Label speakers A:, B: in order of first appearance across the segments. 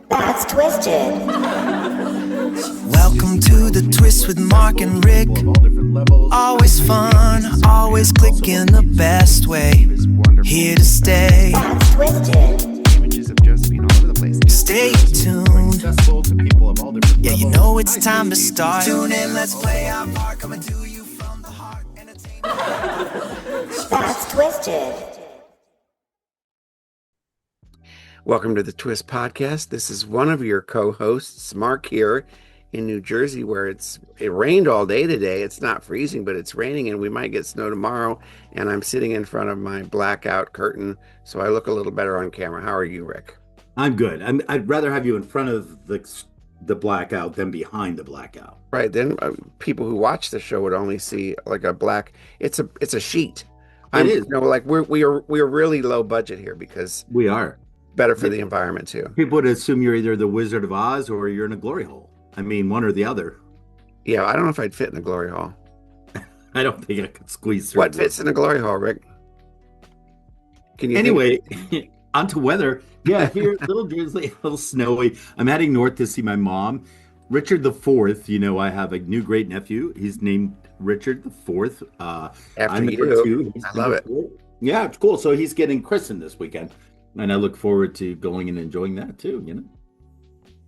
A: That's twisted.
B: Welcome to the twist with Mark and Rick. Always fun, always clicking the best way. Here to stay.
A: That's twisted.
C: Images of Josephine all over the place.
B: Stay tuned.
C: Accessible to people of all different
B: Yeah, you
C: levels.
B: know it's time to start. Tune in, let's play our part. Coming to you from the heart.
A: That's twisted.
D: Welcome to the Twist Podcast. This is one of your co-hosts, Mark, here in New Jersey, where it rained all day today. It's not freezing, but it's raining, and we might get snow tomorrow. And I'm sitting in front of my blackout curtain, so I look a little better on camera. How are you, Rick?
E: I'm good. I'd rather have you in front of the blackout than behind the blackout.
D: Right, then people who watch the show would only see like a black. It's a sheet.
E: It is.
D: You know, like we're really low budget here because
E: We are.
D: better for the environment too.
E: People would assume you're either the Wizard of Oz or you're in a glory hole. I mean, one or the other.
D: Yeah, I don't know if I'd fit in a glory hole.
E: I don't think I could squeeze through.
D: What fits in a glory hole, Rick? Can you
E: Anyway, onto weather. Yeah, here, little drizzly, a little snowy. I'm heading north to see my mom. Richard the Fourth. You know, I have a new great nephew. He's named Richard the Fourth.
D: After
E: I'm
D: you
E: number
D: do.
E: 2. He's
D: I love
E: number
D: it.
E: 4. Yeah, it's cool. So he's getting christened this weekend. And I look forward to going and enjoying that too, you know.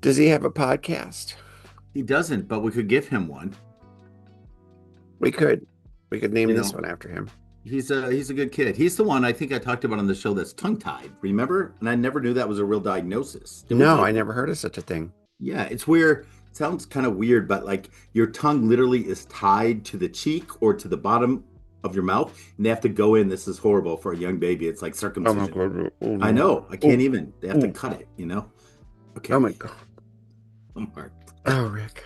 D: Does he have a podcast?
E: He doesn't, but we could give him one.
D: We could name
E: You
D: this
E: know,
D: one after him.
E: He's a good kid. He's the one I think I talked about on the show that's tongue-tied. Remember? And I never knew that was a real diagnosis. It was
D: No,
E: like-
D: I never heard of such a thing.
E: Yeah, it's where it sounds kind of weird, but like your tongue literally is tied to the cheek or to the bottom of your mouth, and they have to go in. This is horrible for a young baby. It's like circumcision.
D: God.
E: I know. I can't even. They have to cut it. You know. Okay.
D: Oh my God.
E: Oh, Mark.
D: Oh, Rick.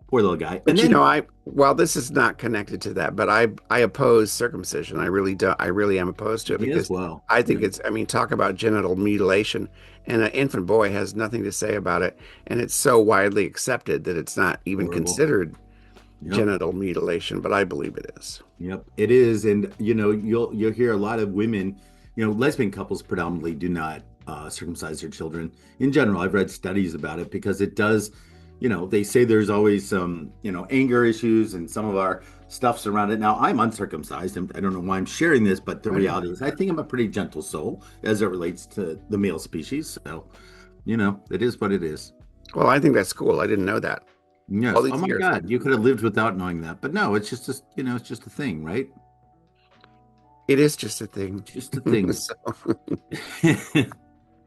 E: Poor little guy.
D: But
E: And
D: you
E: then
D: know, well, this is not connected to that, but I oppose circumcision. I really do. I really am opposed to it
E: me
D: because
E: as well.
D: I think I mean, talk about genital mutilation, and an infant boy has nothing to say about it, and it's so widely accepted that it's not even
E: Horrible.
D: considered
E: Yep.
D: genital mutilation, but I believe it is.
E: Yep, it is, and you know you'll hear a lot of women, you know, lesbian couples predominantly do not circumcise their children. In general, I've read studies about it because it does, you know, they say there's always some, you know, anger issues and some of our stuff's around it. Now I'm uncircumcised, and I don't know why I'm sharing this, but the reality is I think I'm a pretty gentle soul as it relates to the male species. So, you know, it is what it is.
D: Well, I think that's cool. I didn't know that.
E: Yes.
D: All these
E: Oh my
D: years.
E: God, you could have lived without knowing that, but no, it's just a, you know, it's just a thing, right?
D: It is just a thing.
E: Just a thing.
D: So,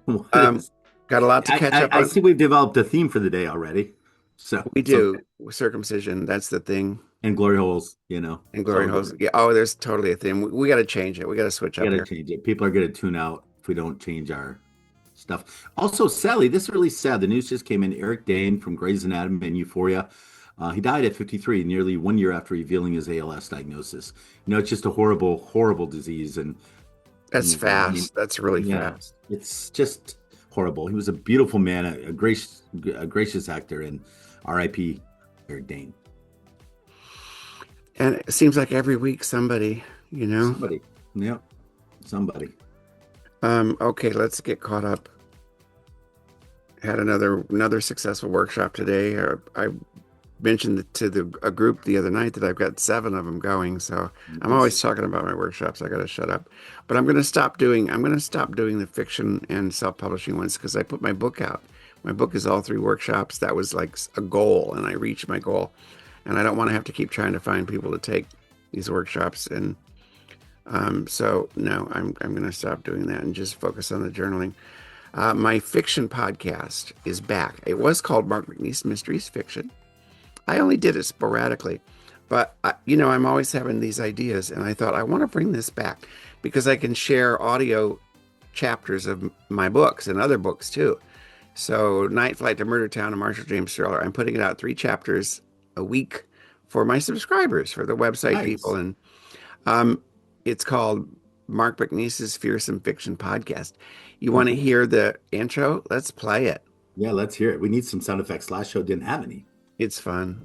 E: What
D: Um,
E: is-
D: got a lot to catch up
E: I
D: on.
E: see we've developed a theme for the day already. So
D: We
E: it's okay.
D: do circumcision. That's the thing.
E: And glory holes, you know.
D: And glory
E: So
D: holes. Yeah. Oh, there's totally a thing. We got to change it. We got to switch
E: We
D: up
E: gotta
D: here.
E: change it. People are gonna tune out if we don't change our stuff. Also, Sally, this is really sad. The news just came in. Eric Dane from Grey's Anatomy and Euphoria. He died at 53, nearly 1 year after revealing his ALS diagnosis. You know, it's just a horrible, horrible disease, and
D: That's
E: Mm, I mean,
D: fast. That's really
E: yeah.
D: fast.
E: it's just horrible. He was a beautiful man, a gracious actor, and R.I.P. Eric Dane.
D: And it seems like every week somebody, you know.
E: Somebody, yep, somebody.
D: Okay, let's get caught up. Had another successful workshop today. I mentioned to a group the other night that I've got 7 of them going. So I'm always talking about my workshops. I got to shut up. But I'm going to stop doing the fiction and self-publishing ones because I put my book out. My book is all 3 workshops. That was like a goal, and I reached my goal. And I don't want to have to keep trying to find people to take these workshops. And so no, I'm going to stop doing that and just focus on the journaling. My fiction podcast is back. It was called Mark McNeese Mysteries Fiction. I only did it sporadically, but you know, I'm always having these ideas, and I thought I want to bring this back because I can share audio chapters of my books and other books too. So Night Flight to Murder Town and Marshall James Thriller, I'm putting it out 3 chapters a week for my subscribers, for the website
E: Nice.
D: people. And it's called Mark McNeese's Fearsome Fiction Podcast. You want to hear the intro? Let's play it.
E: Yeah, let's hear it. We need some sound effects. Last show didn't have any.
D: It's fun.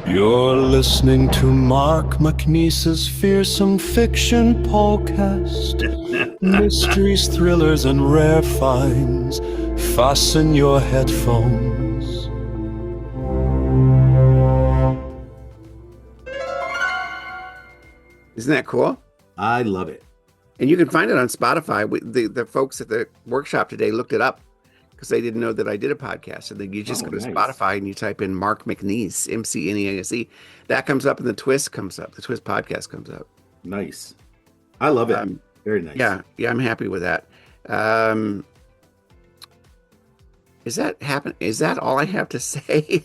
F: You're listening to Mark McNeese's fearsome fiction podcast. Mysteries, thrillers, and rare finds. Fasten your headphones.
D: Isn't that cool?
E: I love it.
D: And you can find it on Spotify. The folks at the workshop today looked it up because they didn't know that I did a podcast. And then you just go to
E: nice.
D: Spotify and you type in Mark McNeese, McNeese. That comes up and the Twist comes up. The Twist podcast comes up.
E: Nice. I love it. Very nice.
D: Yeah, I'm happy with that. Is that all I have to say?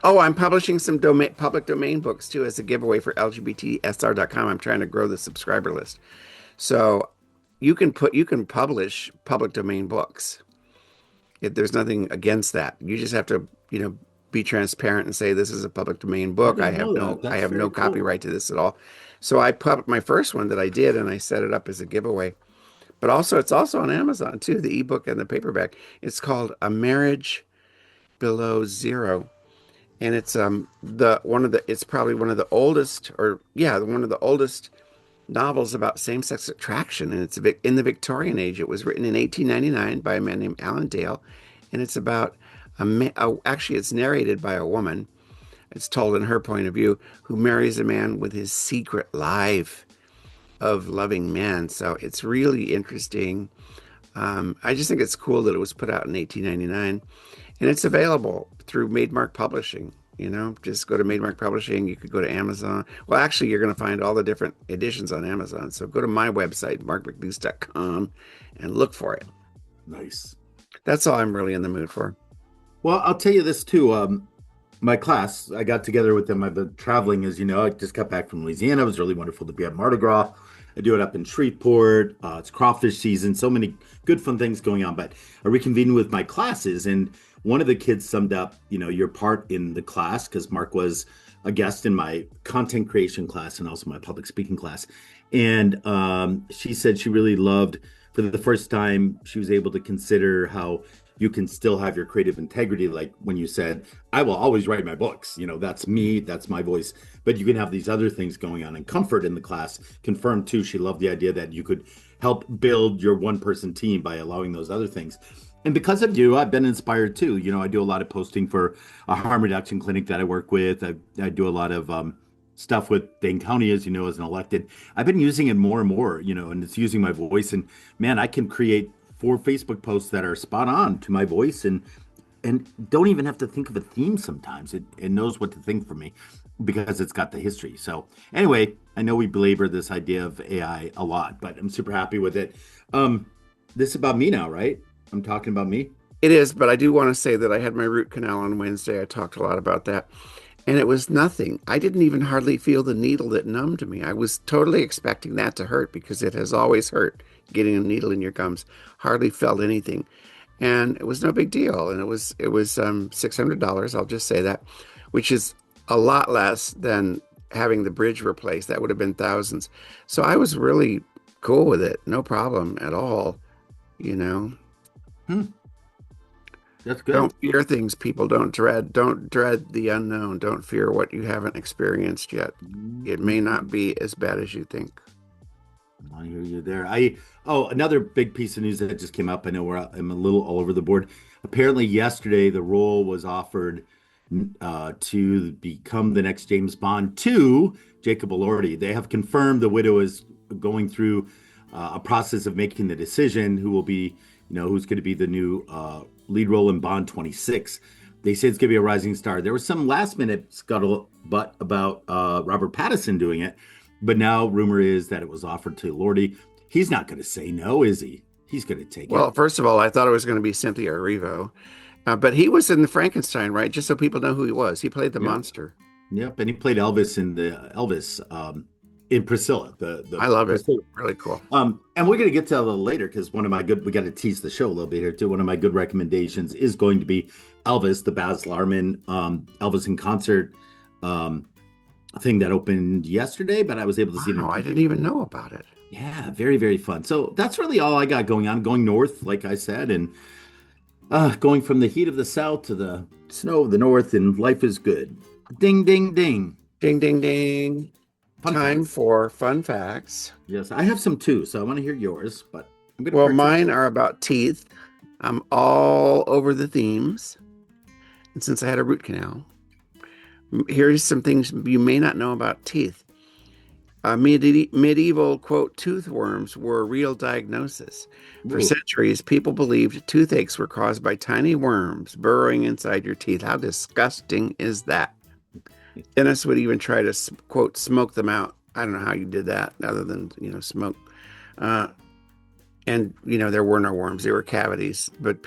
D: Oh, I'm publishing some public domain books too as a giveaway for LGBTSR.com. I'm trying to grow the subscriber list. So you can publish public domain books. There's nothing against that. You just have to, be transparent and say this is a public domain book. I have no copyright to this at all. So I published my first one that I did, and I set it up as a giveaway. But also, it's also on Amazon too, the ebook and the paperback. It's called A Marriage Below Zero, and it's it's probably one of the oldest, one of the oldest novels about same-sex attraction, and it's in the Victorian age. It was written in 1899 by a man named Alan Dale, and it's about actually it's narrated by a woman. It's told in her point of view, who marries a man with his secret life of loving men. So it's really interesting. I just think it's cool that it was put out in 1899, and it's available through Maidmark Publishing. Just go to Maidmark Publishing. You could go to Amazon. Well, actually, you're going to find all the different editions on Amazon. So go to my website, markmcneese.com, and look for it.
E: Nice.
D: That's all I'm really in the mood for.
E: Well, I'll tell you this too. My class, I got together with them. I've been traveling, as you know. I just got back from Louisiana. It was really wonderful to be at Mardi Gras. I do it up in Shreveport. It's crawfish season. So many good, fun things going on. But I reconvened with my classes, and one of the kids summed up, your part in the class, because Mark was a guest in my content creation class and also my public speaking class. And she said she really loved, for the first time, she was able to consider how you can still have your creative integrity. Like when you said, I will always write my books, that's me, that's my voice, but you can have these other things going on. And Comfort in the class confirmed too, she loved the idea that you could help build your one-person team by allowing those other things. And because of you, I've been inspired too. I do a lot of posting for a harm reduction clinic that I work with. I do a lot of stuff with Dane County, as you know, as an elected. I've been using it more and more, and it's using my voice. And man, I can create 4 Facebook posts that are spot on to my voice and don't even have to think of a theme sometimes. It knows what to think for me because it's got the history. So anyway, I know we belabor this idea of AI a lot, but I'm super happy with it. This is about me now, right? I'm talking about me.
D: It is, but I do want to say that I had my root canal on Wednesday. I talked a lot about that. And it was nothing. I didn't even hardly feel the needle that numbed me. I was totally expecting that to hurt because it has always hurt getting a needle in your gums. Hardly felt anything. And it was no big deal. And it was $600, I'll just say that, which is a lot less than having the bridge replaced. That would have been thousands. So I was really cool with it. No problem at all,
E: That's good.
D: Don't fear things, people. Don't dread the unknown. Don't fear what you haven't experienced yet. It may not be as bad as you think.
E: I hear you there. Another big piece of news that just came up. I know I'm a little all over the board. Apparently yesterday the role was offered to become the next James Bond to Jacob Elordi. They have confirmed the widow is going through a process of making the decision who will be, who's going to be the new lead role in Bond 26. They say it's going to be a rising star. There was some last minute scuttlebutt about Robert Pattinson doing it, but now rumor is that it was offered to Elordi. He's not going to say no, is he? He's going to take it.
D: Well, first of all, I thought it was going to be Cynthia Erivo, but he was in the Frankenstein, right? Just so people know who he was. He played the monster.
E: Yep, and he played Elvis in the Elvis in Priscilla.
D: I love
E: Priscilla.
D: it. Really cool.
E: And we're going to get to that a little later because we got to tease the show a little bit here too. One of my good recommendations is going to be Elvis, the Baz Luhrmann Elvis in concert thing that opened yesterday, but I was able to see it.
D: I didn't even know about it.
E: Yeah, very, very fun. So that's really all I got going on. Going north, like I said, and going from the heat of the south to the snow of the north, and life is good. Ding, ding, ding.
D: Ding, ding, ding.
E: Fun
D: Time
E: facts.
D: for fun facts.
E: Yes, I have some too, so I want to hear yours, but I'm going to
D: Well,
E: correct some.
D: mine are about teeth. I'm all over the themes. And since I had a root canal, here's some things you may not know about teeth. Medieval, quote, tooth worms were a real diagnosis. For
E: Ooh,
D: centuries, people believed toothaches were caused by tiny worms burrowing inside your teeth. How disgusting is that? Dentists would even try to, quote, smoke them out. I don't know how you did that other than, smoke. Uh, and, there were no worms. There were cavities. But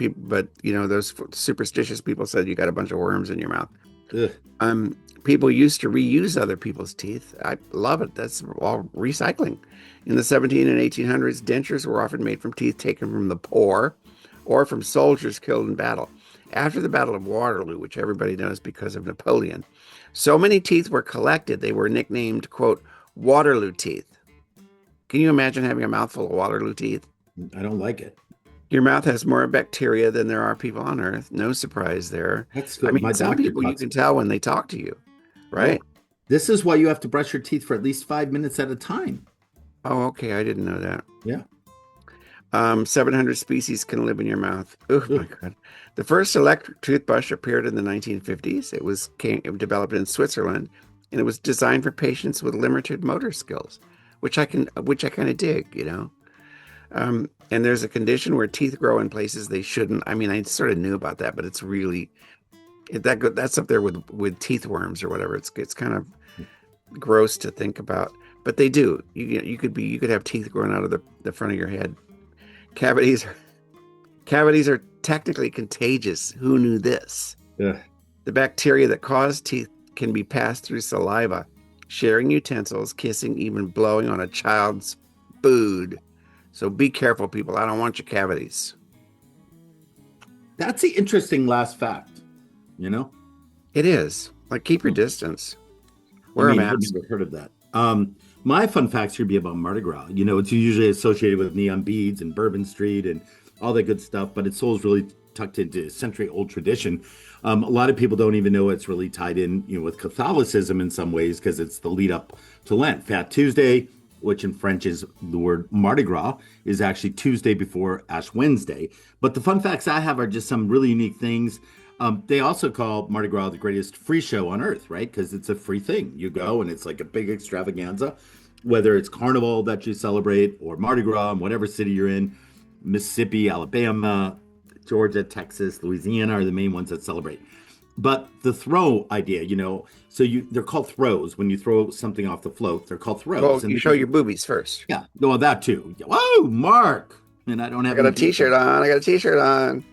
D: those superstitious people said you got a bunch of worms in your mouth.
E: ugh.
D: People used to reuse other people's teeth. I love it. That's all recycling. In the 17 and 1800s, dentures were often made from teeth taken from the poor or from soldiers killed in battle. After the Battle of Waterloo, which everybody knows because of Napoleon, so many teeth were collected, they were nicknamed, quote, Waterloo teeth. Can you imagine having a mouthful of Waterloo teeth?
E: I don't like it.
D: Your mouth has more bacteria than there are people on Earth. No surprise there.
E: That's
D: I
E: what
D: mean,
E: my
D: some
E: doctor
D: people you
E: talks
D: can
E: about.
D: tell when they talk to you, right?
E: Oh, this is why you have to brush your teeth for at least 5 minutes at a time.
D: Oh, okay. I didn't know that.
E: Yeah.
D: 700 species can live in your mouth. Oh my
E: Ugh.
D: God. The first electric toothbrush appeared in the 1950s. It was developed in Switzerland, and it was designed for patients with limited motor skills, which I kind of dig. And there's a condition where teeth grow in places they shouldn't. I mean, I sort of knew about that, but it's really that's up there with teeth worms or whatever. It's kind of gross to think about, but they do. You could have teeth growing out of the front of your head. Cavities cavities are technically contagious. Who knew this?
E: Ugh.
D: The bacteria that cause teeth can be passed through saliva, sharing utensils, kissing, even blowing on a child's food. So be careful, people. I don't want your cavities.
E: That's the interesting last fact, you know?
D: It is. Like, keep your distance.
E: I
D: Wear a
E: mean, I've
D: mask.
E: never heard of that. My fun facts would be about Mardi Gras. You know, it's usually associated with neon beads and Bourbon Street and all that good stuff, but its soul is really tucked into century-old tradition. A lot of people don't even know it's really tied in, with Catholicism in some ways because it's the lead up to Lent. Fat Tuesday, which in French is the word Mardi Gras, is actually Tuesday before Ash Wednesday. But the fun facts I have are just some really unique things. They also call Mardi Gras the greatest free show on earth, right? Because it's a free thing. You go and it's like a big extravaganza, whether it's Carnival that you celebrate or Mardi Gras in whatever city you're in. Mississippi, Alabama, Georgia, Texas, Louisiana are the main ones that celebrate. But the throw idea, they're called throws. When you throw something off the float, they're called throws.
D: Well,
E: And
D: you show your boobies first.
E: yeah, no, that too. Whoa, Mark. And I don't
D: I
E: have
D: got a
E: any
D: t-shirt on. I got a t-shirt on.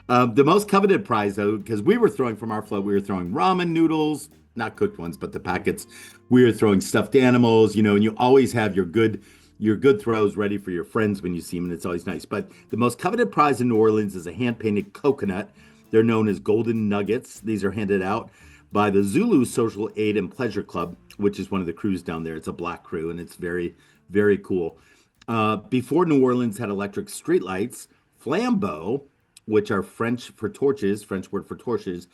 E: The most coveted prize, though, because we were throwing from our float, we were throwing ramen noodles, not cooked ones, but the packets. We were throwing stuffed animals, and you always have your good throws ready for your friends when you see them, and it's always nice. But the most coveted prize in New Orleans is a hand-painted coconut. They're known as golden nuggets. These are handed out by the Zulu Social Aid and Pleasure Club, which is one of the crews down there. It's a black crew, and it's very, very cool. Before New Orleans had electric streetlights, flambeaux, which are French word for torches,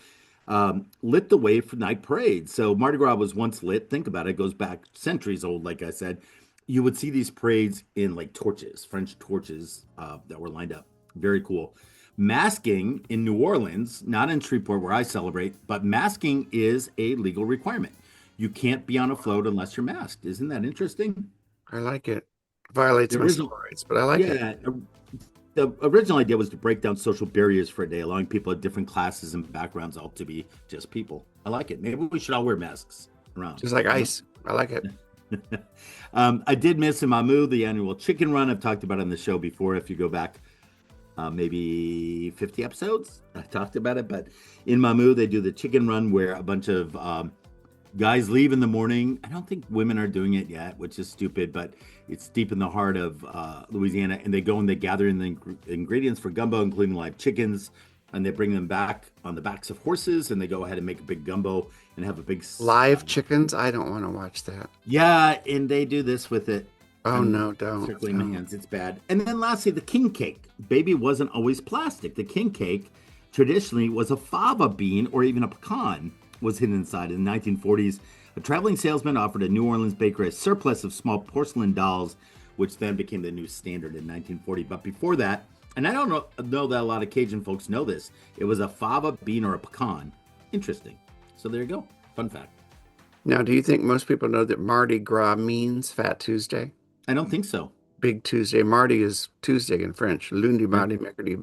E: lit the way for night parades. So Mardi Gras was once lit. Think about it. It goes back centuries old, like I said. You would see these parades in like torches, French torches that were lined up. Very cool. Masking in New Orleans, not in Shreveport where I celebrate, but masking is a legal requirement. You can't be on a float unless you're masked. Isn't that interesting?
D: I like it. Violates
E: The
D: my
E: original,
D: civil rights, but I like it.
E: yeah, the original idea was to break down social barriers for a day, allowing people of different classes and backgrounds all to be just people. I like it. Maybe we should all wear masks around.
D: Just like ice. I like it.
E: I did miss in Mamu the annual chicken run. I've talked about it on the show before. If you go back maybe 50 episodes, I talked about it. But in Mamu, they do the chicken run where a bunch of guys leave in the morning. I don't think women are doing it yet, which is stupid, but it's deep in the heart of Louisiana. And they go and they gather in the ingredients for gumbo, including live chickens, and they bring them back on the backs of horses, and they go ahead and make a big gumbo and have a big
D: Live chickens? I don't want to watch that.
E: Yeah, and they do this with it.
D: Oh,
E: I'm
D: no, don't.
E: circling
D: don't.
E: my hands. It's bad. And then lastly, the king cake. Baby wasn't always plastic. The king cake traditionally was a fava bean or even a pecan. was hidden inside. In the 1940s, a traveling salesman offered a New Orleans baker a surplus of small porcelain dolls, which then became the new standard in 1940. But before that, and I don't know that a lot of Cajun folks know this, it was a fava bean or a pecan. Interesting. So there you go. Fun fact.
D: Now, do you think most people know that Mardi Gras means Fat Tuesday?
E: I don't think so.
D: Big Tuesday. Mardi is Tuesday in French. Lundi, mardi, mercredi,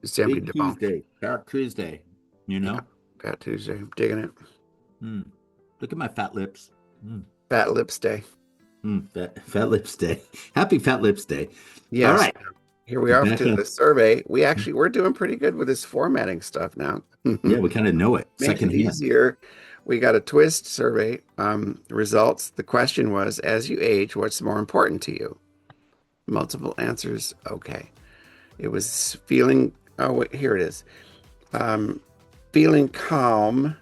D: samedi,
E: Big
D: dimanche.
E: Tuesday. Fat Tuesday. You know?
D: Yeah, Fat Tuesday. I'm digging it.
E: Look at my fat lips.
D: Fat Lips Day.
E: Fat Lips Day. Happy Fat Lips Day.
D: Yes.
E: All right.
D: Here we are
E: Back
D: to
E: on.
D: the survey. We're doing pretty good with this formatting stuff now.
E: Yeah, we kind of know it.
D: Make it
E: Secondhand.
D: easier. We got a twist survey results. The question was, as you age, what's more important to you? Multiple answers. Okay. It was feeling, oh, wait, here it is. Feeling calm.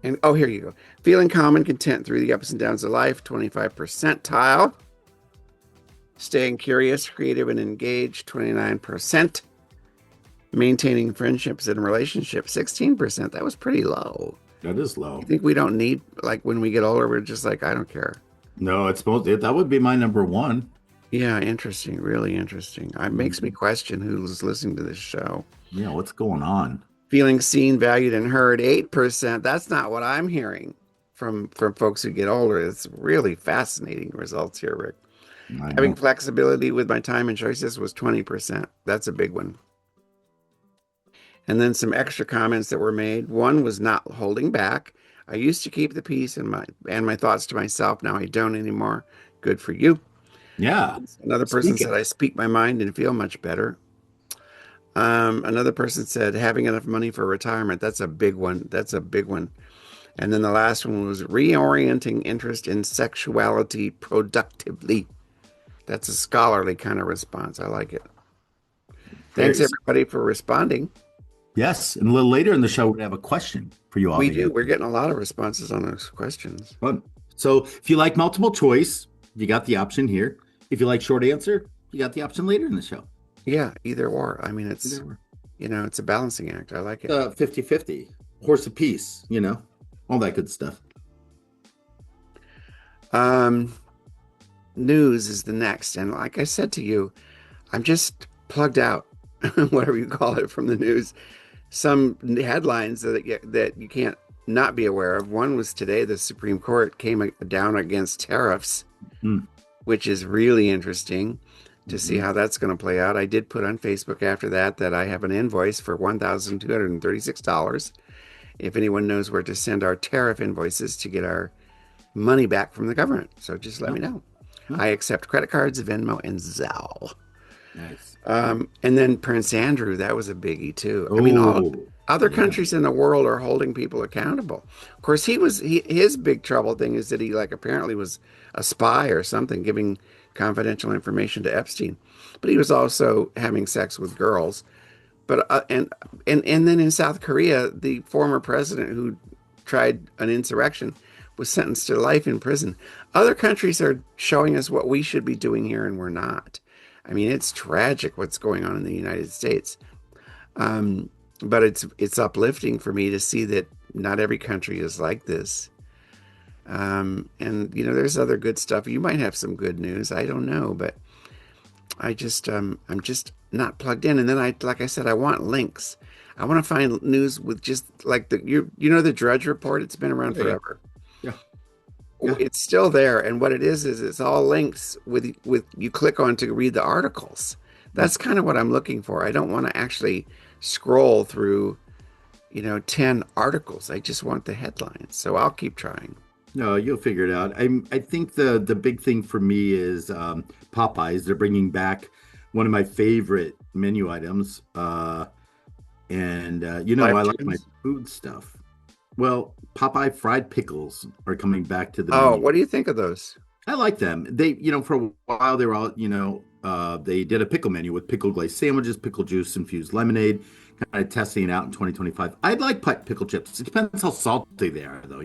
D: And oh, here you go. Feeling calm and content through the ups and downs of life, 25 percentile. Staying curious, creative, and engaged, 29%. Maintaining friendships and relationships, 16%. That was pretty low.
E: That is low.
D: I think we don't need, like, when we get older, we're just like, I don't care.
E: No, that would be my number one.
D: Yeah, interesting. Really interesting. It makes me question who's listening to this show.
E: Yeah, what's going on?
D: Feeling seen, valued, and heard, 8%. That's not what I'm hearing from folks who get older. It's really fascinating results here, Rick. Having flexibility with my time and choices was 20%. That's a big one. And then some extra comments that were made. One was not holding back. I used to keep the peace and my thoughts to myself. Now I don't anymore. Good for you.
E: Yeah.
D: Another person said, I speak my mind and feel much better. Another person said, having enough money for retirement. That's a big one. That's a big one. And then the last one was reorienting interest in sexuality productively. That's a scholarly kind of response. I like it. Thanks, everybody, for responding.
E: Yes. And a little later in the show, we have a question for you all.
D: We do. We're getting a lot of responses on those questions.
E: Fun. So if you like multiple choice, you got the option here. If you like short answer, you got the option later in the show.
D: Yeah, either or. I mean, it's, it's a balancing act. I like it.
E: 50-50. Horse apiece, all that good stuff.
D: News is the next. And like I said to you, I'm just plugged out, whatever you call it, from the news. Some headlines that you can't not be aware of. One was today, the Supreme Court came down against tariffs, which is really interesting to see how that's going to play out. I did put on Facebook after that I have an invoice for $1,236. If anyone knows where to send our tariff invoices to get our money back from the government. So just let me know. I accept credit cards, Venmo, and Zelle.
E: Nice.
D: And then Prince Andrew, that was a biggie too. I mean, all other countries in the world are holding people accountable. Of course, his big trouble thing is that he apparently was a spy or something, giving confidential information to Epstein. But he was also having sex with girls. But and then in South Korea, the former president who tried an insurrection was sentenced to life in prison. Other countries are showing us what we should be doing here, and we're not. I mean, it's tragic what's going on in the United States. But it's uplifting for me to see that not every country is like this. And there's other good stuff. You might have some good news. I don't know, but I'm just not plugged in. And then like I said, I want links. I want to find news with just like the Drudge Report. It's been around forever.
E: Yeah.
D: It's still there. And what it is it's all links with you click on to read the articles. That's kind of what I'm looking for. I don't want to actually scroll through, 10 articles. I just want the headlines. So I'll keep trying.
E: No, you'll figure it out. I think the big thing for me is Popeyes. They're bringing back one of my favorite menu items. I like my food stuff. Well, Popeye fried pickles are coming back to the menu.
D: What do you think of those?
E: I like them. They, for a while they were all, they did a pickle menu with pickle glazed sandwiches, pickle juice infused lemonade, kind of testing it out in 2025. I'd like pickle chips. It depends how salty they are, though,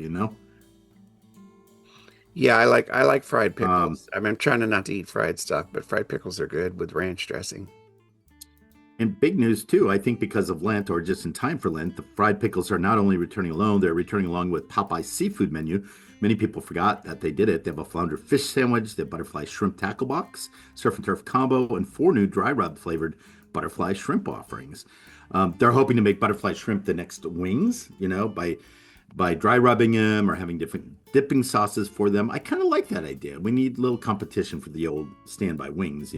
D: Yeah, I like fried pickles. I'm trying not to eat fried stuff, but fried pickles are good with ranch dressing.
E: And big news too, I think because of Lent or just in time for Lent, the fried pickles are not only returning alone, they're returning along with Popeye's seafood menu. Many people forgot that they did it. They have a flounder fish sandwich, they have butterfly shrimp tackle box, surf and turf combo, and 4 new dry rub flavored butterfly shrimp offerings. They're hoping to make butterfly shrimp the next wings, by dry rubbing them or having different dipping sauces for them. I kind of like that idea. We need a little competition for the old standby wings.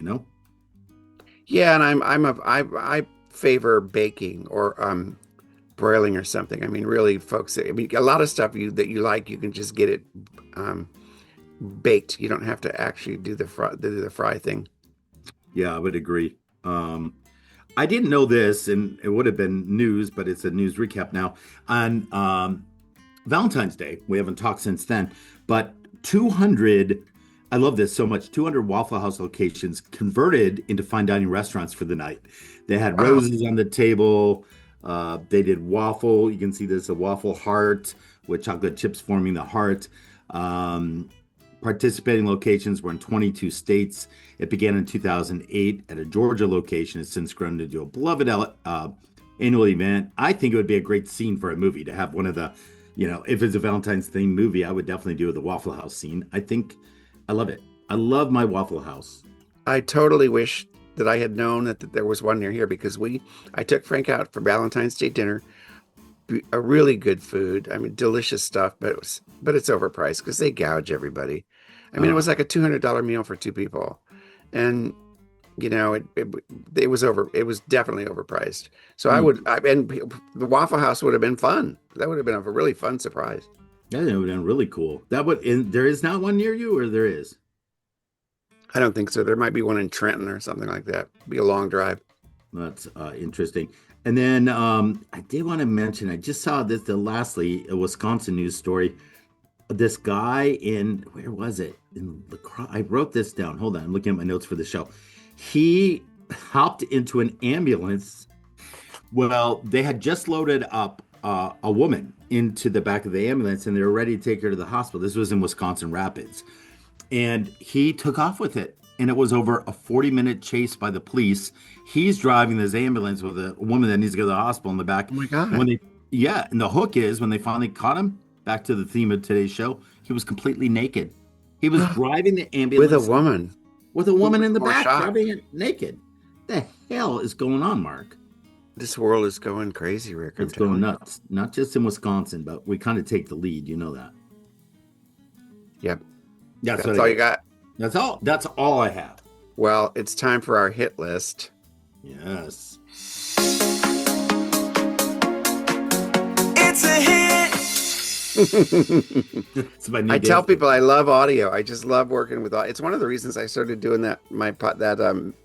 D: Yeah, and I favor baking or broiling or something. I mean, really, folks. I mean, a lot of stuff that you like, you can just get it um, baked. You don't have to actually do the fry thing.
E: Yeah, I would agree. I didn't know this, and it would have been news, but it's a news recap now. On Valentine's Day, we haven't talked since then, but 200, I love this so much, 200 Waffle House locations converted into fine dining restaurants for the night. They had
D: Wow.
E: roses on the table. They did waffle. You can see this, a waffle heart with chocolate chips forming the heart. Participating locations were in 22 states. It began in 2008 at a Georgia location. It's since grown into a beloved annual event. I think it would be a great scene for a movie to have one of the, if it's a Valentine's themed movie, I would definitely do the Waffle House scene. I love it. I love my Waffle House.
D: I totally wish that I had known that there was one near here because I took Frank out for Valentine's Day dinner. A really good food. I mean, delicious stuff, but it's overpriced because they gouge everybody. I mean, it was like a $200 meal for 2 people, and it was definitely overpriced. So and the Waffle House would have been fun. That would have been a really fun surprise.
E: Yeah, it would have been really cool. There is not one near you, or there is?
D: I don't think so. There might be one in Trenton or something like that. Be a long drive.
E: That's interesting. And then I did want to mention, I just saw this, lastly, a Wisconsin news story. This guy where was it? I wrote this down. Hold on. I'm looking at my notes for the show. He hopped into an ambulance. Well, they had just loaded up a woman into the back of the ambulance and they were ready to take her to the hospital. This was in Wisconsin Rapids. And he took off with it. And it was over a 40-minute chase by the police. He's driving this ambulance with a woman that needs to go to the hospital in the back.
D: Oh my God.
E: And the hook is when they finally caught him, back to the theme of today's show, he was completely naked. He was driving the ambulance
D: with a woman.
E: With a woman in the
D: More
E: back,
D: shocked.
E: driving it naked. The hell is going on, Mark?
D: This world is going crazy, Rick.
E: It's going nuts. Not just in Wisconsin, but we kind of take the lead. You know that.
D: Yep.
E: That's
D: all you got.
E: That's all. That's all I have.
D: Well, it's time for our hit list.
E: Yes.
B: It's a hit.
E: It's my new
D: I tell
E: dance.
D: people I love audio. I just love working with audio. It's one of the reasons I started doing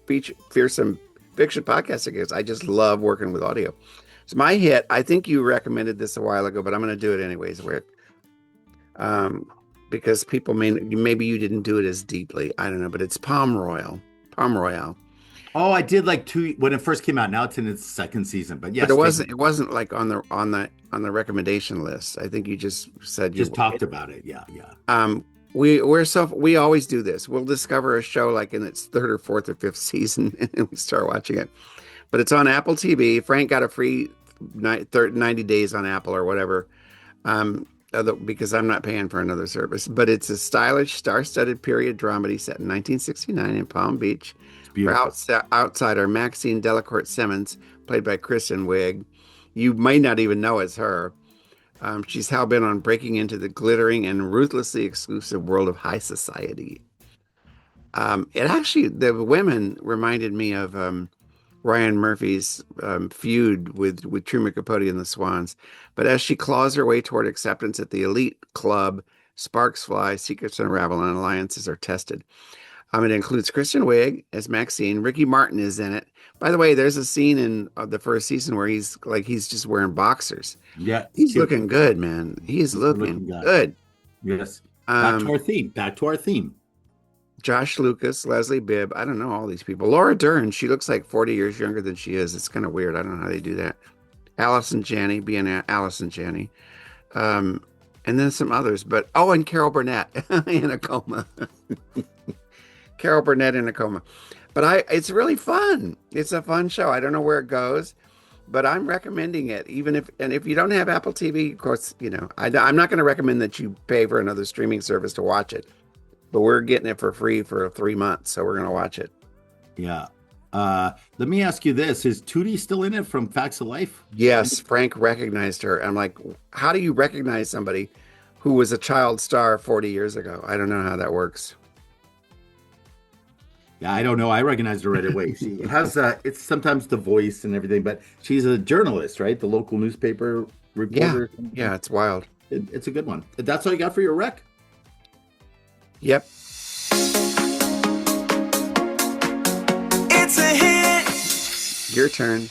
D: fearsome fiction podcast again. I just love working with audio. So my hit, I think you recommended this a while ago, but I'm going to do it anyways, Rick. Because people maybe you didn't do it as deeply. I don't know, but it's Palm Royale.
E: Oh, I did like 2 when it first came out. Now it's in its second season, but yes,
D: But it wasn't like on the recommendation list. I think you just said
E: just talked about it. Yeah.
D: We always do this. We'll discover a show like in its 3rd or 4th or 5th season and we start watching it. But it's on Apple TV. Frank got a free 90 days on Apple or whatever. Because I'm not paying for another service, but it's a stylish, star-studded period dramedy set in 1969 in Palm Beach. For outsider Maxine Delacourt Simmons, played by Kristen Wiig. You may not even know it's her. She's hell-bent on breaking into the glittering and ruthlessly exclusive world of high society. The women reminded me of Ryan Murphy's feud with Truman Capote and the Swans. But as she claws her way toward acceptance at the elite club, sparks fly, secrets unravel, and alliances are tested. It includes Kristen Wiig as Maxine. Ricky Martin is in it. By the way, there's a scene in the first season where he's just wearing boxers.
E: Yeah.
D: He's looking good, man. He's looking good.
E: Yes. Back to our theme.
D: Josh Lucas, Leslie Bibb. I don't know all these people. Laura Dern. She looks like 40 years younger than she is. It's kind of weird. I don't know how they do that. Allison Janney, being Allison Janney. And then some others. And Carol Burnett in a coma. Carol Burnett in a coma. But it's really fun. It's a fun show. I don't know where it goes, but I'm recommending it. If you don't have Apple TV, of course, I'm not going to recommend that you pay for another streaming service to watch it. But we're getting it for free for 3 months, so we're going to watch it.
E: Yeah. Let me ask you this: is Tootie still in it from Facts of Life?
D: Yes, Frank recognized her. I'm like, how do you recognize somebody who was a child star 40 years ago? I don't know how that works.
E: Yeah, I don't know. I recognized her right away. She has it's sometimes the voice and everything, but she's a journalist, right? The local newspaper reporter.
D: Yeah, it's wild.
E: It's a good one. That's all you got for your rec?
D: Yep.
B: It's a hit.
D: Your turn.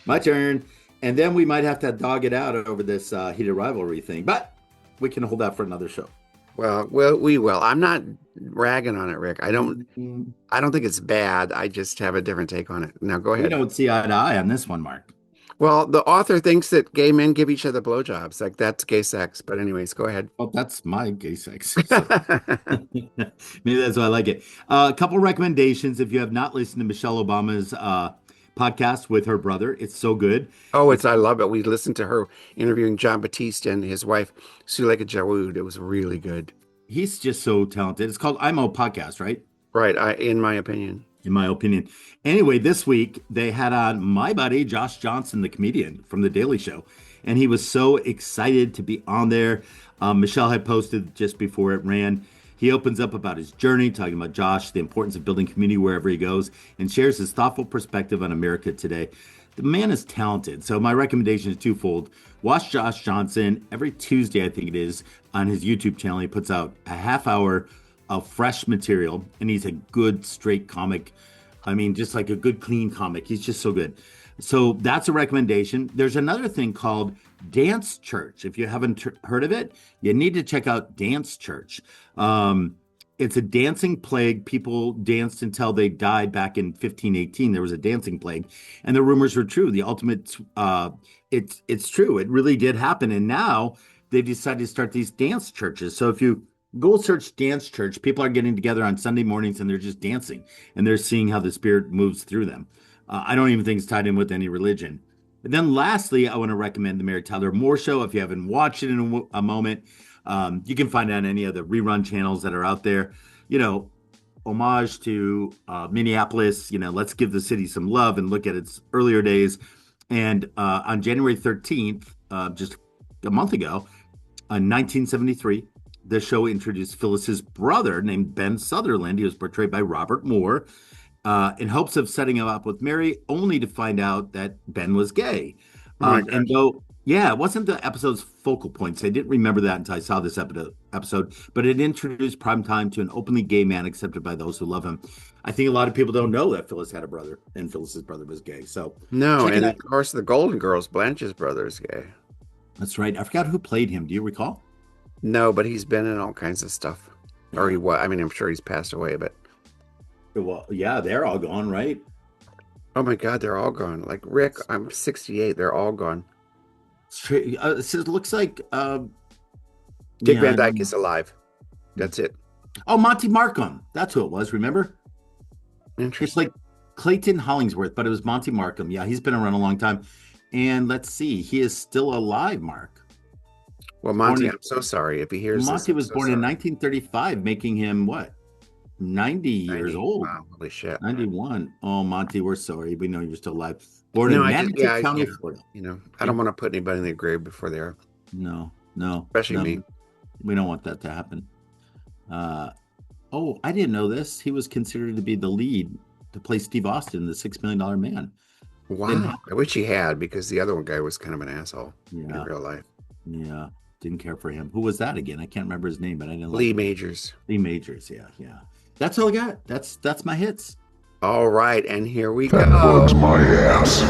E: My turn. And then we might have to dog it out over this heated rivalry thing, but we can hold that for another show.
D: Well, we will. I'm not ragging on it, Rick. I don't think it's bad. I just have a different take on it. Now go
E: We
D: ahead.
E: don't see eye to eye on this one, Mark.
D: Well, the author thinks that gay men give each other blowjobs. Like that's gay sex. But anyways, go ahead.
E: Well, that's my gay sex. So. Maybe that's why I like it. A couple recommendations. If you have not listened to Michelle Obama's podcast with her brother, it's so good.
D: I love it. We listened to her interviewing John Batiste and his wife, Suleika Jawood. It was really good.
E: He's just so talented. It's called IMO Podcast, right?
D: Right. In my opinion.
E: In my opinion. Anyway, this week they had on my buddy, Josh Johnson, the comedian from The Daily Show. And he was so excited to be on there. Michelle had posted just before it ran. He opens up about his journey, talking about Josh, the importance of building community wherever he goes, and shares his thoughtful perspective on America today. The man is talented. So my recommendation is twofold. Watch Josh Johnson every Tuesday, I think it is, on his YouTube channel. He puts out a half hour of fresh material, and he's a good straight comic. I mean, just like a good clean comic. He's just so good. So that's a recommendation. There's another thing called Dance Church. If you haven't heard of it, you need to check out Dance Church. It's a dancing plague. People danced until they died back in 1518. There was a dancing plague, and the rumors were true. The ultimate, it's true. It really did happen. And now they've decided to start these dance churches. So if you go search Dance Church, people are getting together on Sunday mornings and they're just dancing, and they're seeing how the Spirit moves through them. I don't even think it's tied in with any religion. And then lastly, I want to recommend the Mary Tyler Moore Show. If you haven't watched it in a moment, you can find it on any of the rerun channels that are out there. Homage to Minneapolis. Let's give the city some love and look at its earlier days. And on January 13th, just a month ago, in 1973, the show introduced Phyllis's brother named Ben Sutherland. He was portrayed by Robert Moore. In hopes of setting him up with Mary, only to find out that Ben was gay. And though, it wasn't the episode's focal points. I didn't remember that until I saw this episode, but it introduced Primetime to an openly gay man accepted by those who love him. I think a lot of people don't know that Phyllis had a brother, and Phyllis's brother was gay. So
D: no, and of course the Golden Girls, Blanche's brother is gay.
E: That's right. I forgot who played him. Do you recall?
D: No, but he's been in all kinds of stuff. Or he was. I mean, I'm sure he's passed away, but.
E: Well, yeah, they're all gone, right?
D: Oh my God, they're all gone. Like Rick, I'm 68. They're all gone.
E: It looks like
D: Dick Van Dyke is alive. That's it.
E: Oh, Monty Markham. That's who it was. Remember?
D: Interesting.
E: It's like Clayton Hollingsworth, but it was Monty Markham. Yeah, he's been around a long time. And let's see, he is still alive, Mark.
D: Well, Monty, I'm so sorry if he hears
E: Monty was born in 1935, making him what? 90 years old.
D: Wow, holy shit.
E: 91. Oh, Monty, we're sorry. We know you're still alive. Born in Manatee County, Florida.
D: I don't want to put anybody in the grave before they are.
E: No.
D: Especially me.
E: We don't want that to happen. I didn't know this. He was considered to be the lead to play Steve Austin, the $6 Million Man.
D: Wow. I wish he had, because the other one guy was kind of an asshole in real life.
E: Yeah. Didn't care for him. Who was that again? I can't remember his name, but I didn't
D: Lee Majors.
E: Lee Majors, yeah. That's all I got. That's my hits.
D: All right, and here we go.
F: That bugs my ass.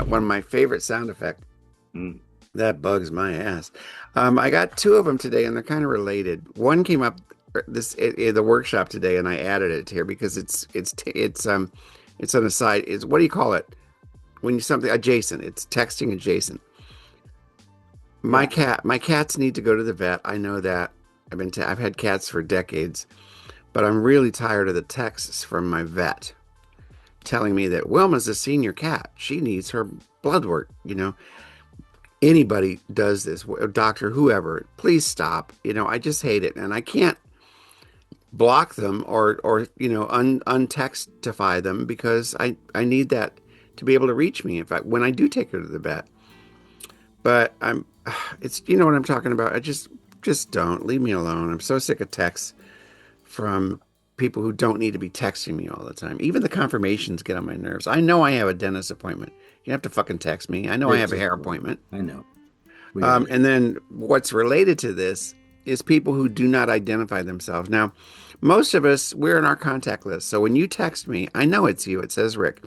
D: One of my favorite sound effects. That bugs my ass. I got two of them today, and they're kind of related. One came up the workshop today, and I added it here because it's on the side. It's, what do you call it when you something adjacent? It's texting adjacent. My cats need to go to the vet. I know that. I've had cats for decades, But I'm really tired of the texts from my vet telling me that Wilma's a senior cat. She needs her blood work. Anybody does this, a doctor, whoever, please stop. I just hate it. And I can't block them or untextify them because I need that to be able to reach me. In fact, when I do take her to the vet. But it's, you know what I'm talking about. I just don't leave me alone. I'm so sick of texts from people who don't need to be texting me all the time. Even the confirmations get on my nerves. I know I have a dentist appointment. You have to fucking text me. I know I
E: It's
D: have a
E: just
D: hair
E: boring.
D: appointment.
E: I know. We got
D: And then what's related to this is people who do not identify themselves. Now, most of us, we're in our contact list. So when you text me, I know it's you. It says Rick.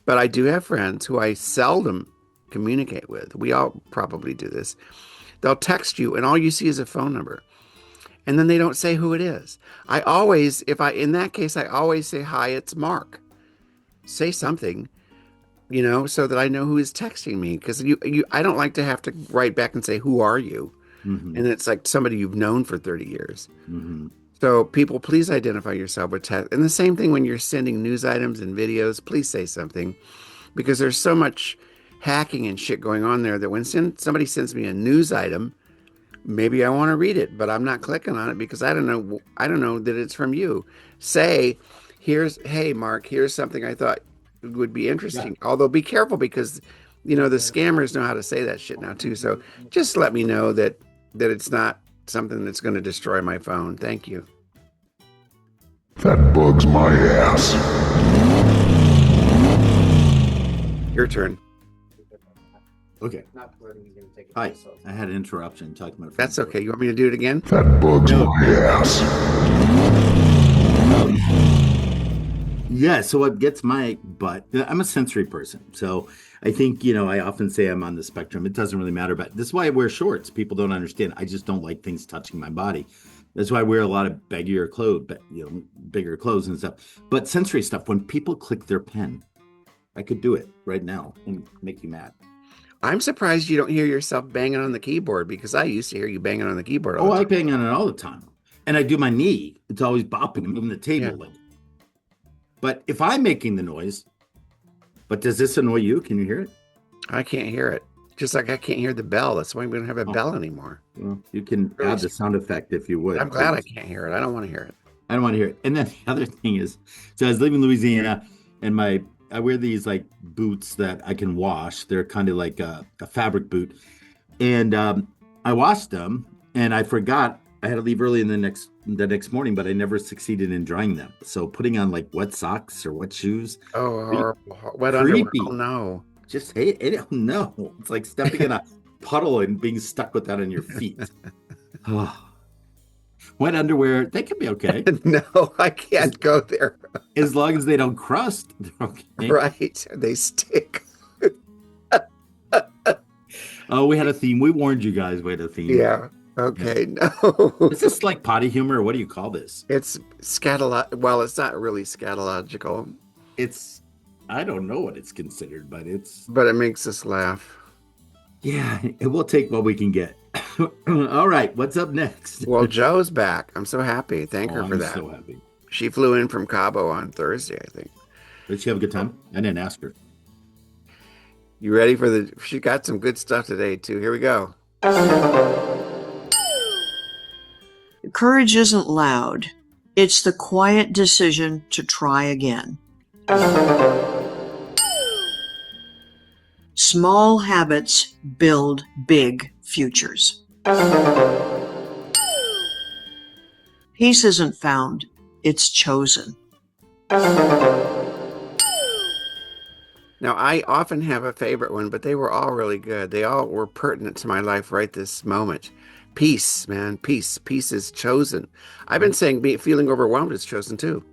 D: But I do have friends who I seldom communicate with. We all probably do this. They'll text you, and all you see is a phone number. And then they don't say who it is. In that case, I always say, hi, it's Mark. Say something, so that I know who is texting me. Because I don't like to have to write back and say, who are you?
E: Mm-hmm.
D: And it's like somebody you've known for 30 years.
E: Mm-hmm.
D: So people, please identify yourself with text. And the same thing when you're sending news items and videos, please say something. Because there's so much hacking and shit going on there that when somebody sends me a news item, maybe I want to read it, but I'm not clicking on it because I don't know that it's from you. Say, hey Mark, here's something I thought would be interesting. Yeah. Although be careful because the scammers know how to say that shit now too. So just let me know that it's not something that's going to destroy my phone. Thank you.
F: That bugs my ass.
D: Your turn.
E: Okay. Hi. I had an interruption talking about.
D: That's okay. You want me to do it again?
F: That bugs my ass.
E: Yeah, so what gets my butt, I'm a sensory person. So I think, I often say I'm on the spectrum. It doesn't really matter, but this is why I wear shorts. People don't understand. I just don't like things touching my body. That's why I wear a lot of baggier clothes, bigger clothes and stuff. But sensory stuff, when people click their pen, I could do it right now and make you mad.
D: I'm surprised you don't hear yourself banging on the keyboard because I used to hear you banging on the keyboard all the time.
E: I bang on it all the time. And I do my knee. It's always bopping. I'm moving the table.
D: Yeah.
E: But if I'm making the noise, but does this annoy you? Can you hear it?
D: I can't hear it. Just like I can't hear the bell. That's why we don't have a bell anymore.
E: Well, you can add the sound effect if you would.
D: I'm glad I can't hear it. I don't want to hear it.
E: I don't want to hear it. And then the other thing is, so I was living in Louisiana and I wear these like boots that I can wash. They're kind of like a fabric boot. And I washed them and I forgot I had to leave early in the next morning, but I never succeeded in drying them. So putting on like wet socks or wet shoes.
D: Oh, horrible. Wet underwear. Oh, no.
E: Just hate it. Oh, no. It's like stepping in a puddle and being stuck with that on your feet. Oh. Wet underwear, they can be okay.
D: No, I can't go there.
E: As long as they don't crust, they're okay.
D: Right. They stick.
E: Oh, we had a theme. We warned you guys we had a theme.
D: Yeah. Okay. Yeah. No.
E: Is this like potty humor? Or what do you call this?
D: It's well, it's not really scatological.
E: I don't know what it's considered, but
D: it makes us laugh.
E: Yeah, we'll take what we can get. All right, what's up next?
D: Well, Joe's back. I'm so happy. Thank her for that.
E: I'm so happy.
D: She flew in from Cabo on Thursday, I think.
E: Did she have a good time? I didn't ask her.
D: You ready for she got some good stuff today, too. Here we go.
G: Courage isn't loud. It's the quiet decision to try again. Small habits build big futures. Peace isn't found, it's chosen.
D: Now, I often have a favorite one, but they were all really good. They all were pertinent to my life right this moment. Peace, man, peace. Peace is chosen. I've been saying feeling overwhelmed is chosen too.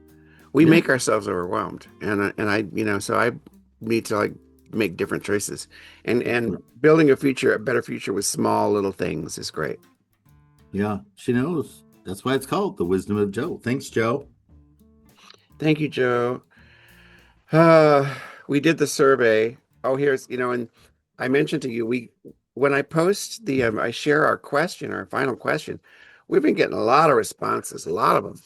D: We make ourselves overwhelmed, and I so I need to like make different choices, and building a better future with small little things is great.
E: Yeah, she knows. That's why it's called The Wisdom of Joe. Thanks, Joe.
D: Thank you, Joe. We did the survey. Oh, here's and I mentioned to you when I post I share our final question. We've been getting a lot of responses, a lot of them.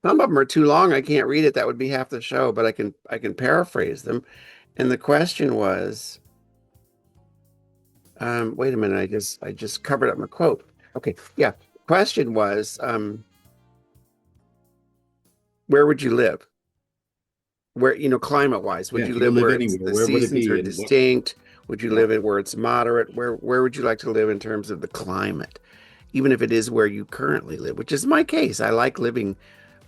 D: Some of them are too long. I can't read it. That would be half the show, but I can paraphrase them. And the question was, wait a minute, I just covered up my quote. Okay, yeah. Question was, where would you live? Where, climate wise, would
E: Yeah,
D: you
E: if you could
D: live
E: live
D: where it's
E: anywhere,
D: the
E: where would it
D: seasons are
E: be? And what?
D: distinct? Would you
E: Yeah.
D: live in where it's moderate? Where would you like to live in terms of the climate? Even if it is where you currently live, which is my case. I like living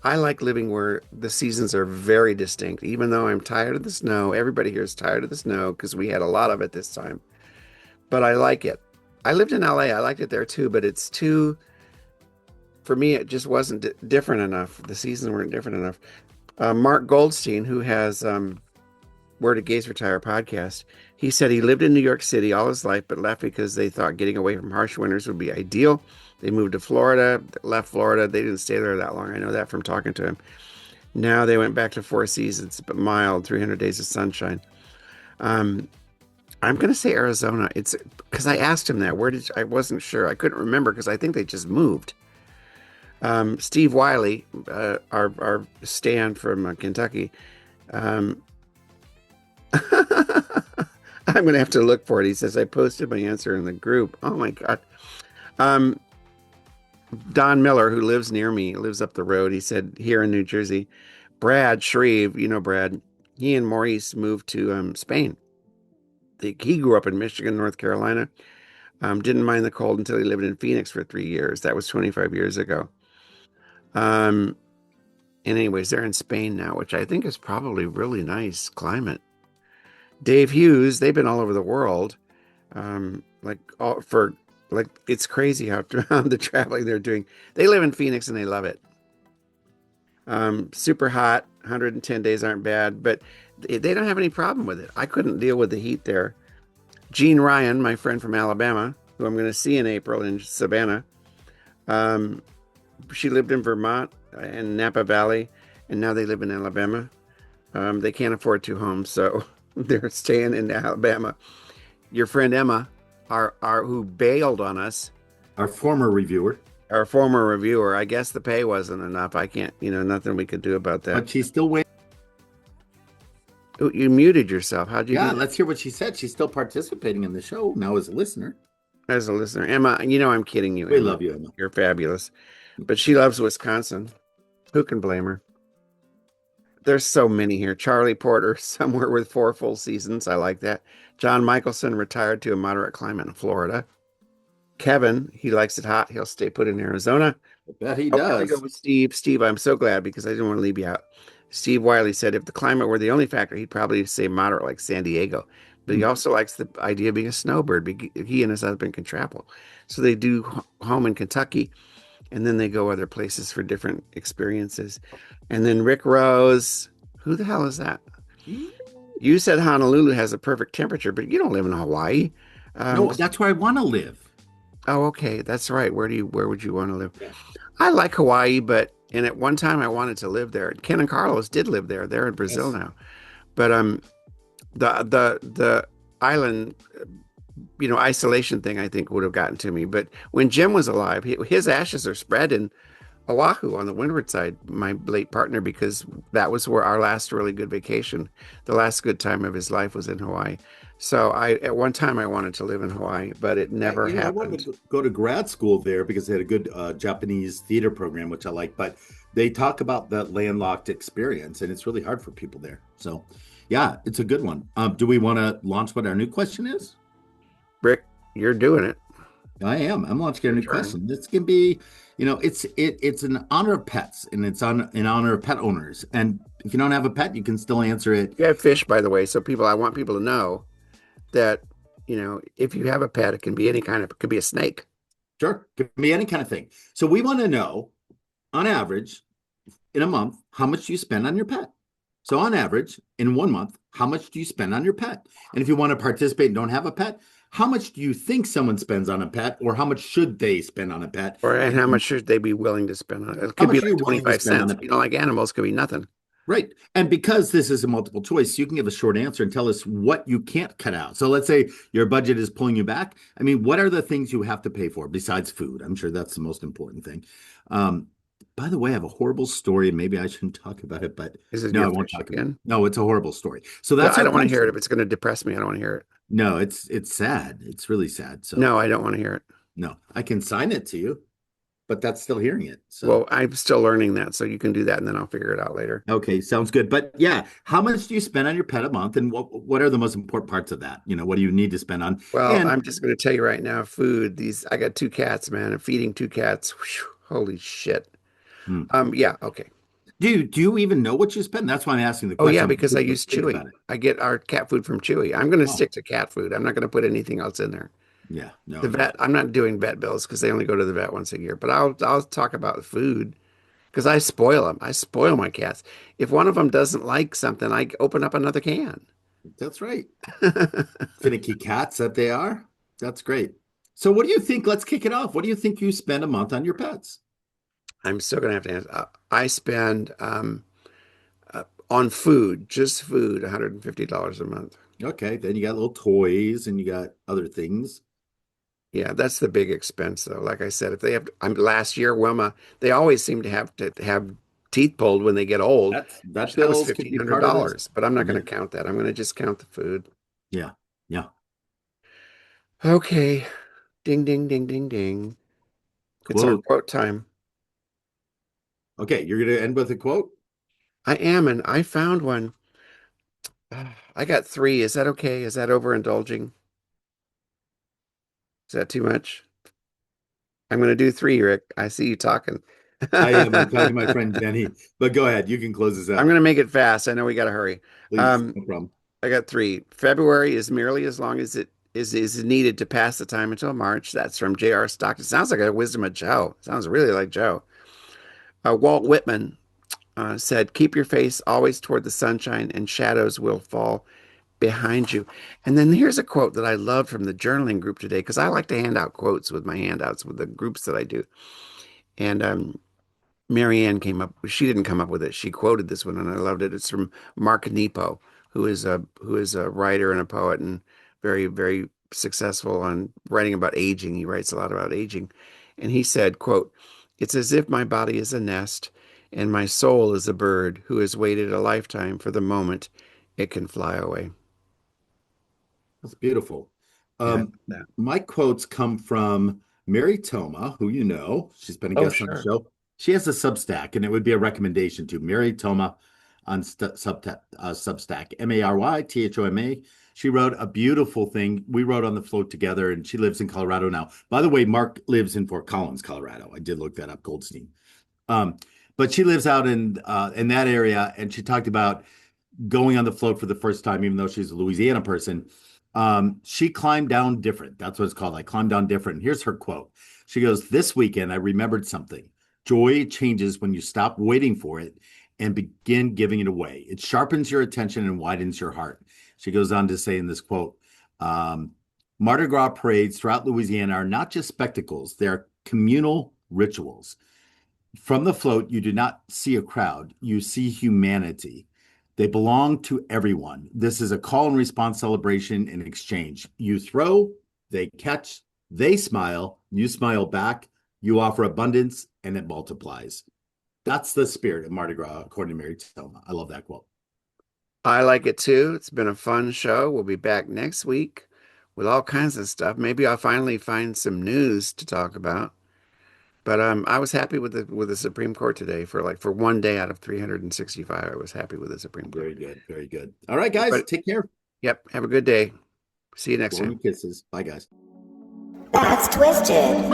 D: where the seasons are very distinct, even though I'm tired of the snow. Everybody here is tired of the snow because we had a lot of it this time. But I like it. I lived in LA. I liked it there too, but it's too, for me, it just wasn't different enough. The seasons weren't different enough. Mark Goldstein, who has Where Did Gays Retire podcast, he said he lived in New York City all his life, but left because they thought getting away from harsh winters would be ideal. They moved to Florida, left Florida. They didn't stay there that long. I know that from talking to him. Now they went back to four seasons, but mild, 300 days of sunshine. Um, I'm going to say Arizona. It's because I asked him that. I wasn't sure. I couldn't remember because I think they just moved. Steve Wiley, our Stan from Kentucky, um, I'm going to have to look for it. He says, I posted my answer in the group. Oh my God. Um, Don Miller, who lives near me, lives up the road. He said, here in New Jersey, Brad Shreve, Brad, he and Maurice moved to Spain. He grew up in Michigan, North Carolina. Didn't mind the cold until he lived in Phoenix for 3 years. That was 25 years ago. Um, and anyways, they're in Spain now, which I think is probably really nice climate. Dave Hughes, they've been all over the world. Like all for like it's crazy how the traveling they're doing. They live in Phoenix and they love it. Super hot, 110 days aren't bad, but they don't have any problem with it. I couldn't deal with the heat there. Jean Ryan, my friend from Alabama, who I'm going to see in April in Savannah, um, she lived in Vermont and Napa Valley, and now they live in Alabama. They can't afford two homes, so they're staying in Alabama. Your friend Emma, our who bailed on us,
E: Our former reviewer,
D: our former reviewer, I guess the pay wasn't enough. I can't, nothing we could do about that.
E: but she's still waiting.
D: Oh, you muted yourself. How'd you
E: Yeah,
D: do that?
E: let's hear what she said. She's still participating in the show now as a listener.
D: As a listener? Emma, I'm kidding you,
E: We
D: Emma.
E: love you, Emma.
D: You're fabulous. But she loves Wisconsin. Who can blame her? There's so many here. Charlie Porter, somewhere with 4 full seasons. I like that. John Michelson retired to a moderate climate in Florida. Kevin, he likes it hot. He'll stay put in Arizona.
E: I bet he
D: I'm going to go
E: does.
D: with Steve. Steve, I'm so glad because I didn't want to leave you out. Steve Wiley said if the climate were the only factor, he'd probably say moderate like San Diego. But he also likes the idea of being a snowbird. He and his husband can travel. So they do home in Kentucky and then they go other places for different experiences. And then Rick Rose, who the hell is that? You said Honolulu has a perfect temperature, but you don't live in Hawaii.
E: No, that's where I want to live.
D: Oh, okay, that's right. Where would you want to live?
E: Yeah.
D: I like Hawaii, and at one time I wanted to live there. Ken and Carlos did live there. They're in Brazil
E: Yes.
D: now. But the island, isolation thing I think would have gotten to me. But when Jim was alive, his ashes are spread in Oahu on the windward side, my late partner, because that was where our last really good vacation, the last good time of his life was in Hawaii. So at one time I wanted to live in Hawaii, but it never
E: I wanted
D: happened.
E: to go to grad school there because they had a good Japanese theater program, which I like. But they talk about that landlocked experience, and it's really hard for people there. So, yeah, it's a good one. Do we want to launch what our new question is?
D: Rick, you're doing it.
E: I am. I'm launching a new
D: turn.
E: question. This can be, it's in honor of pets, and it's in honor of pet owners. And if you don't have a pet, you can still answer it.
D: You have fish, by the way. So I want people to know that, if you have a pet, it can be it could be a snake.
E: Sure, could be any kind of thing. So we want to know, on average, in a month, how much do you spend on your pet? So on average, in 1 month, how much do you spend on your pet? And if you want to participate and don't have a pet, how much do you think someone spends on a pet, or how much should they spend on a pet?
D: And how much should they be willing to spend on it? It
E: How
D: could be
E: much are you
D: like
E: willing to
D: 25
E: spend on
D: cents.
E: a
D: If you don't like animals, it could be nothing.
E: Right. And because this is a multiple choice, you can give a short answer and tell us what you can't cut out. So let's say your budget is pulling you back. I mean, what are the things you have to pay for besides food? I'm sure that's the most important thing. By the way, I have a horrible story. Maybe I shouldn't talk about it, but
D: Is it
E: no, I
D: your
E: won't
D: fish
E: talk about it.
D: again?
E: No, it's a horrible story. So
D: Well,
E: that's
D: I
E: our
D: don't want to hear it. If
E: question.
D: it's going to depress me, I don't want to hear it.
E: No, it's sad. It's really sad. So
D: No, I don't want to hear it.
E: no, I can sign it to you, but that's still hearing it. So
D: Well, I'm still learning that, so you can do that, and then I'll figure it out later.
E: okay, sounds good. But yeah, how much do you spend on your pet a month, and what are the most important parts of that? What do you need to spend on?
D: Well,
E: And
D: I'm just going to tell you right now, food. I got 2 cats, man. I'm feeding 2 cats. Whew, holy shit.
E: hmm,
D: Yeah, okay.
E: do you even know what you spend? That's why I'm asking the
D: Oh yeah,
E: question.
D: because I
E: Let's
D: use
E: think
D: Chewy.
E: about it.
D: I get our cat food from Chewy. I'm going to
E: Oh,
D: stick to cat food. I'm not going to put anything else in there.
E: yeah, no,
D: The vet, I'm not doing vet bills because they only go to the vet once a year. But I'll talk about food because I spoil them. I spoil my cats. If one of them doesn't like something, I open up another can.
E: that's right. Finicky cats that they are. That's great. So, what do you think? Let's kick it off. What do you think you spend a month on your pets?
D: I'm still going to have to answer. I spend on food, just food, $150 a month.
E: Okay, then you got little toys and you got other things.
D: Yeah, that's the big expense though. Like I said, if they have, last year, Wilma, they always seem to have teeth pulled when they get old.
E: That
D: That was
E: bills could
D: fifteen
E: be
D: hundred
E: part of this.
D: dollars, but I'm not going
E: Yeah,
D: to count that. I'm going to just count the food.
E: yeah, yeah.
D: Okay, ding, ding, ding, ding, ding. It's our
E: Quote.
D: quote time.
E: Okay, you're gonna end with a quote.
D: I am, and I found one. I got 3. Is that okay? Is that overindulging? Is that too much? I'm going to do 3, Rick. I see you talking.
E: I am. I'm talking to my
D: I'm
E: friend Jenny. But go ahead. You can close this
D: going
E: out,
D: to make it fast. I know we got to hurry.
E: please.
D: Um,
E: No problem.
D: I got 3. February is merely as long as it is needed to pass the time until March. That's from J.R. Stockton. Sounds like a wisdom of Joe. Sounds really like Joe. Walt Whitman said, "Keep your face always toward the sunshine, and shadows will fall behind you." And then here's a quote that I loved from the journaling group today because I like to hand out quotes with my handouts with the groups that I do. And Marianne came up. She didn't come up with it. She quoted this one, and I loved it. It's from Mark Nepo, who is a writer and a poet, and very very successful on writing about aging. He writes a lot about aging, and he said, "Quote: It's as if my body is a nest, and my soul is a bird who has waited a lifetime for the moment it can fly away."
E: That's beautiful.
D: Yeah, I
E: Um,
D: love that.
E: my quotes come from Mary Toma, who you know. She's been a
D: Oh,
E: guest on the
D: sure.
E: show. She has a Substack, and it would be a recommendation to Mary Toma on Substack, MaryThoma. She wrote a beautiful thing. We wrote on the float together, and she lives in Colorado now. By the way, Mark lives in Fort Collins, Colorado. I did look that up, Goldstein. Um, but she lives out in that area, and she talked about going on the float for the first time, even though she's a Louisiana person. She climbed down different. That's what it's called. I climbed down different. And here's her quote. She goes, "This weekend, I remembered something. Joy changes when you stop waiting for it and begin giving it away. It sharpens your attention and widens your heart." She goes on to say in this quote, Mardi Gras parades throughout Louisiana are not just spectacles, they are communal rituals. From the float, you do not see a crowd, you see humanity. They belong to everyone. This is a call and response celebration and exchange. You throw, they catch, they smile, you smile back, you offer abundance, and it multiplies. That's the spirit of Mardi Gras, according to Mary Thelma. I love that quote.
D: I like it too. It's been a fun show. We'll be back next week with all kinds of stuff. Maybe I'll finally find some news to talk about. But I was happy with the Supreme Court today for one day out of 365. I was happy with the Supreme Court.
E: Very good. Very good. All right, guys,
D: But
E: take care.
D: yep, have a good day. See you next
E: Blowing
D: time.
E: kisses. Bye, guys.
A: That's twisted.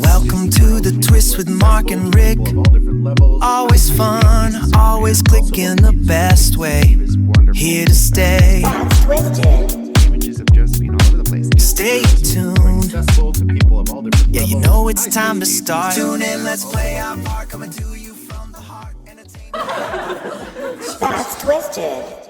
B: Welcome to the twist with Mark and Rick.
C: People of all different levels.
B: Always fun, always click in the best way.
C: It's wonderful.
B: Here to stay.
A: That's twisted.
C: Images of Josephine all over the place.
B: Stay tuned.
C: Accessible to people of all different
B: Yeah,
C: levels.
B: you know it's time to start. Tune in, let's play our part. Coming to you from the heart. Entertainment.
A: That's twisted.